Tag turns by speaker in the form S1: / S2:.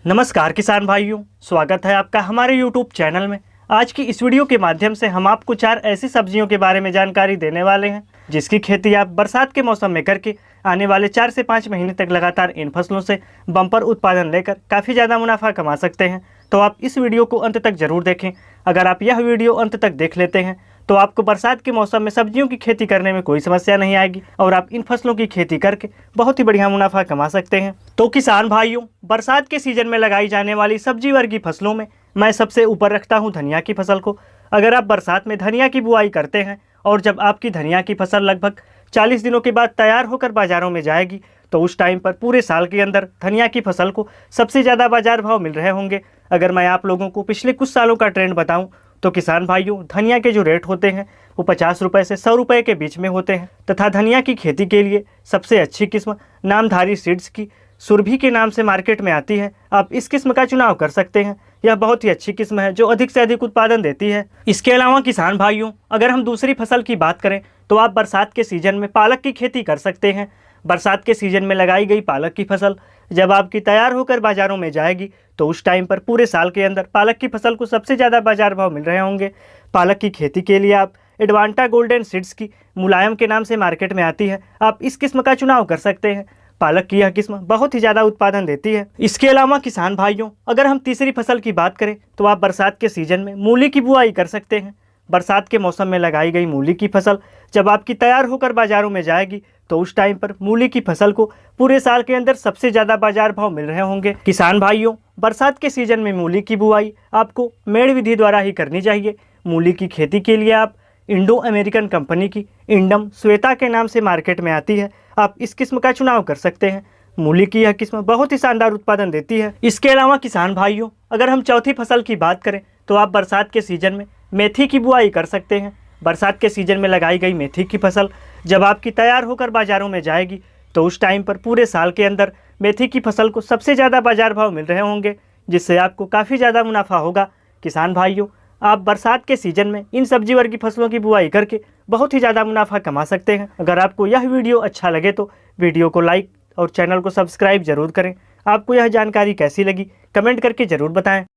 S1: नमस्कार किसान भाइयों, स्वागत है आपका हमारे YouTube चैनल में। आज की इस वीडियो के माध्यम से हम आपको 4 ऐसी सब्जियों के बारे में जानकारी देने वाले हैं जिसकी खेती आप बरसात के मौसम में करके आने वाले 4 से 5 महीने तक लगातार इन फसलों से बम्पर उत्पादन लेकर काफ़ी ज़्यादा मुनाफा कमा सकते हैं। तो आप इस वीडियो को अंत तक जरूर देखें। अगर आप यह वीडियो अंत तक देख लेते हैं तो आपको बरसात के मौसम में सब्जियों की खेती करने में कोई समस्या नहीं आएगी और आप इन फसलों की खेती करके बहुत ही बढ़िया मुनाफा कमा सकते हैं। तो किसान भाइयों, बरसात के सीजन में लगाई जाने वाली सब्जी वर्गी फसलों में मैं सबसे ऊपर रखता हूं धनिया की फसल को। अगर आप बरसात में धनिया की बुआई करते हैं और जब आपकी धनिया की फसल लगभग 40 दिनों के बाद तैयार होकर बाजारों में जाएगी तो उस टाइम पर पूरे साल के अंदर धनिया की फसल को सबसे ज़्यादा बाजार भाव मिल रहे होंगे। अगर मैं आप लोगों को पिछले कुछ सालों का ट्रेंड बताऊं तो किसान भाइयों, धनिया के जो रेट होते हैं वो 50 रुपये से 100 रुपये के बीच में होते हैं तथा धनिया की खेती के लिए सबसे अच्छी किस्म नामधारी सीड्स की सुरभि के नाम से मार्केट में आती है। आप इस किस्म का चुनाव कर सकते हैं। यह बहुत ही अच्छी किस्म है जो अधिक से अधिक उत्पादन देती है। इसके अलावा किसान भाइयों, अगर हम दूसरी फसल की बात करें तो आप बरसात के सीजन में पालक की खेती कर सकते हैं। बरसात के सीजन में लगाई गई पालक की फसल जब आपकी तैयार होकर बाजारों में जाएगी तो उस टाइम पर पूरे साल के अंदर पालक की फसल को सबसे ज़्यादा बाजार भाव मिल रहे होंगे। पालक की खेती के लिए आप एडवांटा गोल्डन सीड्स की मुलायम के नाम से मार्केट में आती है, आप इस किस्म का चुनाव कर सकते हैं। पालक की यह किस्म बहुत ही ज़्यादा उत्पादन देती है। इसके अलावा किसान भाइयों, अगर हम तीसरी फसल की बात करें तो आप बरसात के सीजन में मूली की बुआई कर सकते हैं। बरसात के मौसम में लगाई गई मूली की फसल जब आपकी तैयार होकर बाजारों में जाएगी तो उस टाइम पर मूली की फसल को पूरे साल के अंदर सबसे ज़्यादा बाजार भाव मिल रहे होंगे। किसान भाइयों, बरसात के सीजन में मूली की बुआई आपको मेड़ विधि द्वारा ही करनी चाहिए। मूली की खेती के लिए आप इंडो अमेरिकन कंपनी की इंडम श्वेता के नाम से मार्केट में आती है, आप इस किस्म का चुनाव कर सकते हैं। मूली की यह किस्म बहुत ही शानदार उत्पादन देती है। इसके अलावा किसान भाइयों, अगर हम चौथी फसल की बात करें तो आप बरसात के सीजन में मेथी की बुआई कर सकते हैं। बरसात के सीजन में लगाई गई मेथी की फसल जब आपकी तैयार होकर बाजारों में जाएगी तो उस टाइम पर पूरे साल के अंदर मेथी की फसल को सबसे ज़्यादा बाजार भाव मिल रहे होंगे जिससे आपको काफ़ी ज़्यादा मुनाफा होगा। किसान भाइयों, आप बरसात के सीजन में इन सब्जी वर्गी फसलों की बुआई करके बहुत ही ज़्यादा मुनाफा कमा सकते हैं। अगर आपको यह वीडियो अच्छा लगे तो वीडियो को लाइक और चैनल को सब्सक्राइब जरूर करें। आपको यह जानकारी कैसी लगी कमेंट करके ज़रूर बताएं।